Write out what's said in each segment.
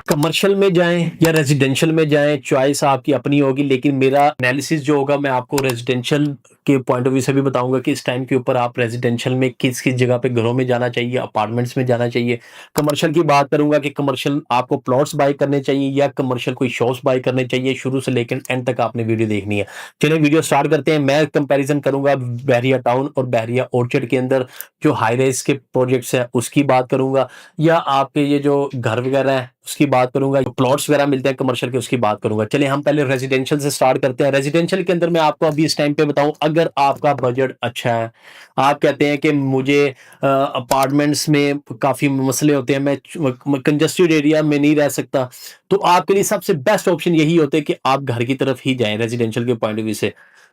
Commercial में जाएँ या रेज़िडेंशियल में जाएँ, चॉइस आपकी अपनी होगी, लेकिन मेरा एनालिसिस जो होगा मैं आपको रेज़िडेंशियल के पॉइंट ऑफ व्यू से भी बताऊँगा कि इस टाइम के ऊपर आप रेज़िडेंशियल में किस-किस जगह पे घरों में जाना चाहिए, अपार्टमेंट्स में जाना चाहिए। कमर्शियल की बात करूँगा कि कमर्शियल आपको प्लॉट्स बाय करने चाहिए या कमर्शियल कोई शॉप्स बाय करने चाहिए, शुरू से लेकर एंड तक आपने वीडियो देखनी है। चलिए वीडियो स्टार्ट करते हैं। मैं कंपैरिज़न करूँगा बहरिया टाउन और बहरिया ऑर्चर्ड के अंदर जो हाई राइज़ के प्रोजेक्ट्स हैं, उसकी बात करूँगा या आपके ये जो घर वगैरह है उसकी बात करूंगा, जो प्लॉट्स वगैरह मिलते हैं कमर्शियल के उसकी बात करूंगा। चलिए हम पहले रेजिडेंशियल से स्टार्ट करते हैं। रेजिडेंशियल के अंदर मैं आपको अभी इस टाइम पे बताऊं, अगर आपका बजट अच्छा है, आप कहते हैं कि मुझे अपार्टमेंट्स में काफी मसले होते हैं, मैं कंजस्टेड एरिया में नहीं रह सकता, तो आपके लिए सबसे बेस्ट ऑप्शन यही होता है कि आप घर की तरफ ही जाएं रेजिडेंशियल के पॉइंट ऑफ व्यू से।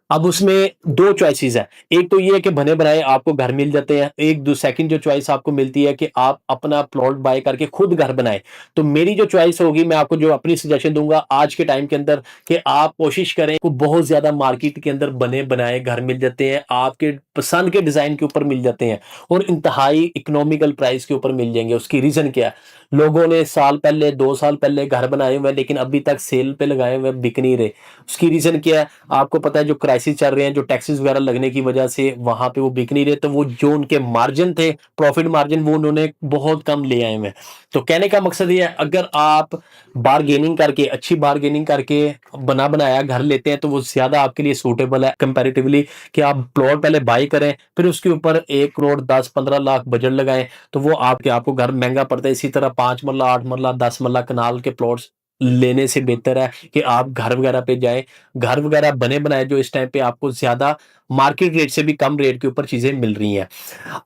अब उसमें 2 चॉइसेस हैं। एक तो ये है कि बने-बनाए आपको घर मिल जाते हैं। एक दो सेकंड जो चॉइस आपको मिलती है कि आप अपना प्लॉट बाय करके खुद घर बनाएँ। तो मेरी जो चॉइस होगी, मैं आपको जो अपनी सजेशन दूँगा आज के टाइम के अंदर, कि आप कोशिश करें को बहुत ज़्यादा मार्केट के अंदर बने-बनाए घर मिल जाते हैं, आपके पसंद के डिज़ाइन के ऊपर मिल जाते हैं और इंतहाई इकोनॉमिकल प्राइस के ऊपर मिल जाएँगे। उसकी रीज़न क्या है? लोगों ने साल पहले, 2 साल पहले घर बनाए हुए हैं, लेकिन अभी तक सेल पे लगाए हुए हैं, बिक नहीं रहे। उसकी रीज़न क्या है? आपको पता है जो क्राइसिस चल रहे हैं, जो टैक्सेस वगैरह लगने की वजह से वहाँ पे वो बिक नहीं रहे, तो वो जो उनके मार्जिन थे, प्रॉफिट मार्जिन, वो उन्होंने बहुत कम ले आए हुए हैं। तो कहने का मकसद ये है, अगर आप बार्गेनिंग करके, अच्छी बार्गेनिंग करके बना बनाया घर लेते हैं, तो वो ज़्यादा आपके लिए सूटेबल है कंपैरेटिवली कि आप प्लॉट पहले बाय करें, फिर उसके ऊपर 1 करोड़ 10-15 लाख बजट लगाएँ, तो वो आपको घर महँगा पड़ता है। इसी तरह 5 मरला, 8 मरला, 10 मरला कनाल के प्लॉट्स लेने से बेहतर है कि आप घर वगैरह पे जाएँ। घर वगैरह बने-बनाए जो इस टाइम पे आपको ज़्यादा मार्केट रेट से भी कम रेट के ऊपर चीज़ें मिल रही हैं।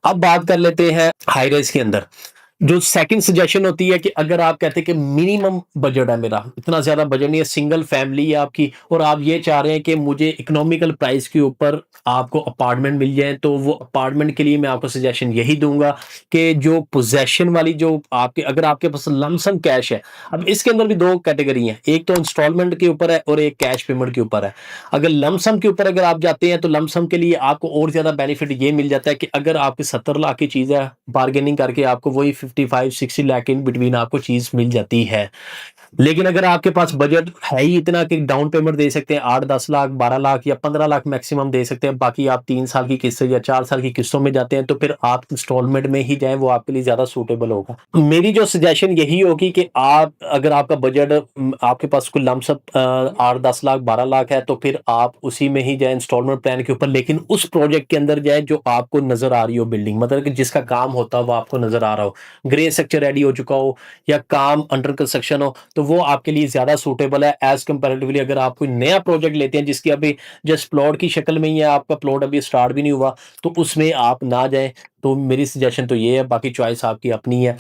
अब बात कर लेते हैं हाई राइज़ के अंदर। जो सेकंड सजेशन होती है कि अगर आप कहते हैं कि मिनिमम बजट है मेरा, इतना ज़्यादा बजट नहीं है, सिंगल फैमिली है आपकी और आप ये चाह रहे हैं कि मुझे इकोनॉमिकल प्राइस के ऊपर आपको अपार्टमेंट मिल जाए, तो वो अपार्टमेंट के लिए मैं आपको सजेशन यही दूँगा कि जो पोज़ेशन वाली जो आपके, अगर आपके पास लमसम कैश है, अब इसके अंदर भी 2 कैटेगरी हैं, एक तो इंस्टॉलमेंट के ऊपर है और एक कैश पेमेंट के ऊपर है। अगर लमसम के ऊपर अगर आप जाते हैं, तो लमसम के लिए आपको और ज़्यादा बेनिफिट ये मिल जाता है कि अगर आपकी 70 लाख की चीज़ है, बार्गेनिंग करके आपको वही 55-60 लाख के इन बिटवीन आपको चीज़ मिल जाती है। लेकिन अगर आपके पास बजट है ही इतना कि डाउन पेमेंट दे सकते हैं 8-10 लाख, 12 लाख या 15 लाख मैक्सिमम दे सकते हैं, बाकी आप 3 साल की किस्त या 4 साल की किस्तों में जाते हैं, तो फिर आप इंस्टॉलमेंट में ही जाएँ, वो आपके लिए ज़्यादा सूटेबल होगा। मेरी जो सजेशन यही होगी कि आप, अगर आपका बजट आपके पास कोई लमसम 8-10 लाख, 12 लाख है, तो फिर आप उसी में ही जाएँ इंस्टॉलमेंट प्लान के ऊपर, लेकिन उस प्रोजेक्ट के अंदर जाएँ जो आपको नज़र आ रही हो बिल्डिंग, मतलब कि जिसका काम होता हो वो आपको नज़र आ रहा हो। ग्रे स्ट्रक्चर रेडी हो चुका हो या काम अंडर कंस्ट्रक्शन हो, तो वो आपके लिए ज़्यादा सूटेबल है एज़ कंपैरेटिवली अगर आप कोई नया प्रोजेक्ट लेते हैं जिसकी अभी जस्ट प्लॉट की शक्ल में ही है, आपका प्लॉट अभी स्टार्ट भी नहीं हुआ, तो उसमें आप ना जाएँ। तो मेरी सजेशन तो ये है, बाकी चॉइस आपकी अपनी है।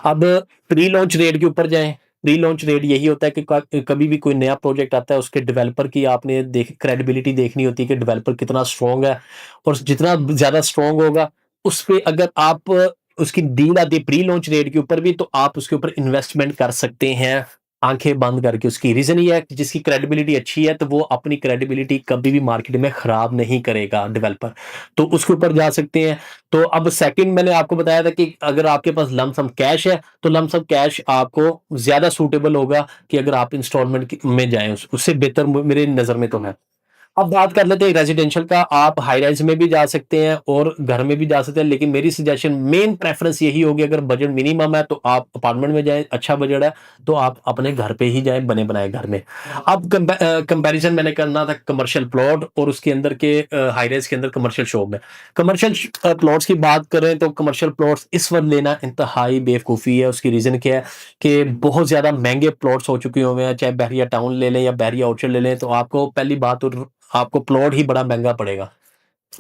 अब प्री लॉन्च रेट के ऊपर जाएँ। प्री लॉन्च रेट यही होता है कि कभी भी कोई नया प्रोजेक्ट आता है, उसके डेवलपर की आपने क्रेडिबिलिटी देखनी होती है कि डेवलपर कितना स्ट्रॉन्ग है, और जितना ज़्यादा स्ट्रॉन्ग होगा, उस पे अगर आप, उसकी डील आती है प्री लॉन्च रेट के ऊपर भी, तो आप उसके ऊपर इन्वेस्टमेंट कर सकते हैं आंखें बंद करके। उसकी रीजन ये है कि जिसकी क्रेडिबिलिटी अच्छी है, तो वो अपनी क्रेडिबिलिटी कभी भी मार्केट में खराब नहीं करेगा डेवलपर, तो उसके ऊपर जा सकते हैं। तो अब सेकंड मैंने आपको बताया था कि अगर आपके पास लमसम कैश है, तो लमसम कैश आपको ज्यादा सूटेबल होगा कि अगर आप इंस्टॉलमेंट में जाएं, उससे बेहतर मेरे नजर में तो है। अब बात कर लेते हैं रेजिडेंशियल का। आप हाई राइज में भी जा सकते हैं और घर में भी जा सकते हैं, लेकिन मेरी सजेशन, मेन प्रेफरेंस यही होगी, अगर बजट मिनिमम है तो आप अपार्टमेंट में जाएं, अच्छा बजट है तो आप अपने घर पे ही जाएं, बने बनाए घर में। अब कंपैरिजन मैंने करना था कमर्शियल प्लॉट और उसके अंदर के हाई राइज के अंदर कमर्शियल शॉप में। कमर्शियल प्लॉट्स की बात करें तो कमर्शियल प्लॉट्स इस वक्त लेना इंतहाई बेवकूफ़ी है। उसकी रीज़न क्या है कि बहुत ज़्यादा महंगे प्लॉट्स हो चुके हुए हैं, चाहे बहरिया टाउन ले लें या बहरिया आउटलेट ले लें, तो आपको पहली बात तो आपको प्लॉट ही बड़ा महँगा पड़ेगा।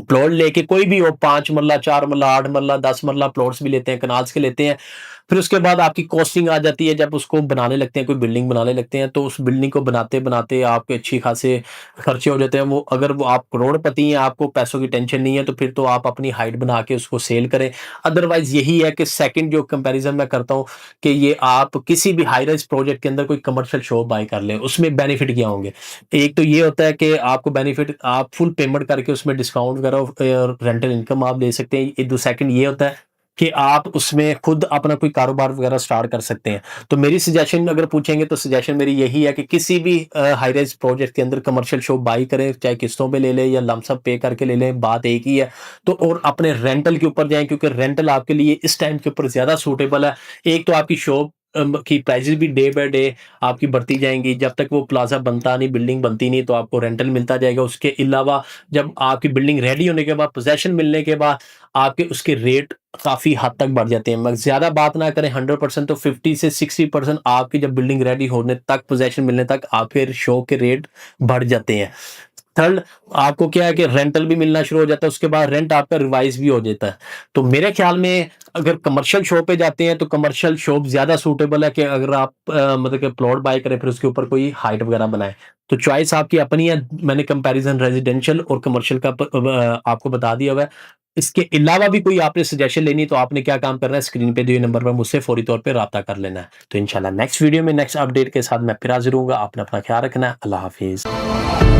प्लॉट लेके कोई भी हो, 5 मरला, 4 मरला, 8 मरला, 10 मरला प्लॉट्स भी लेते हैं, कनाल्स के लेते हैं। फिर उसके बाद आपकी कॉस्टिंग आ जाती है, जब उसको बनाने लगते हैं, कोई बिल्डिंग बनाने लगते हैं, तो उस बिल्डिंग को बनाते-बनाते आपके अच्छी खासे खर्चे हो जाते हैं। वो अगर वो आप करोड़पति हैं, आपको पैसों की टेंशन नहीं है, तो फिर तो आप अपनी हाइट बना के उसको सेल करें। अदरवाइज़ यही है कि सेकंड जो कंपैरिज़न मैं करता हूँ कि ये आप किसी भी हाई राइज़ प्रोजेक्ट के अंदर कोई कमर्शियल शॉप बाय कर लें, उसमें बेनिफिट क्या होंगे? एक तो ये होता है कि आपको बेनिफिट, आप फुल पेमेंट करके उसमें डिस्काउंट वगैरह और रेंटल इनकम आप ले सकते हैं। एक दो सेकंड ये होता है कि आप उसमें खुद अपना कोई कारोबार वगैरह स्टार्ट कर सकते हैं। तो मेरी सजेशन अगर पूछेंगे तो सजेशन मेरी यही है कि किसी भी हाई राइज प्रोजेक्ट के अंदर कमर्शियल शॉप बाई करें, चाहे किस्तों पे ले लें या लमसम पे करके ले लें, बात एक ही है। तो और अपने रेंटल के ऊपर जाएँ, क्योंकि रेंटल आपके लिए इस टाइम के ऊपर ज़्यादा सूटेबल है। एक तो आपकी शॉप की प्राइसेज़ भी डे बाय डे आपकी बढ़ती जाएँगी। जब तक वो प्लाज़ा बनता नहीं, बिल्डिंग बनती नहीं, तो आपको रेंटल मिलता जाएगा। उसके अलावा जब आपकी बिल्डिंग रेडी होने के बाद, पोज़ेशन मिलने के बाद आपके उसके रेट काफ़ी हद तक बढ़ जाते हैं। मगर ज़्यादा बात ना करें, 100% तो 50 से 60% आपकी जब बिल्डिंग रेडी होने तक, पोज़ेशन मिलने तक आपके शो के रेट बढ़ जाते हैं। थर्ड, आपको क्या है कि रेंटल भी मिलना शुरू हो जाता है, उसके बाद रेंट आपका रिवाइज़ भी हो जाता है। तो मेरे ख्याल में अगर कमर्शियल शॉप पे जाते हैं तो कमर्शियल शॉप ज़्यादा सूटेबल है कि अगर आप मतलब कि प्लॉट बाय करें फिर उसके ऊपर कोई हाइट वगैरह बनाएँ। तो चॉइस आपकी अपनी है। मैंने कंपैरिज़न रेज़िडेंशियल और कमर्शियल का आपको बता दिया हुआ है। इसके अलावा भी कोई आपने सजेशन लेनी है तो आपने क्या काम करना है, स्क्रीन पे दिए नंबर पर मुझसे फौरी तौर पे राब्ता कर लेना है। तो इंशाल्लाह नेक्स्ट वीडियो में नेक्स्ट अपडेट के साथ मैं फिर हाज़िर होऊँगा। आपने अपना ख्याल रखना है। अल्लाह हाफ़िज़।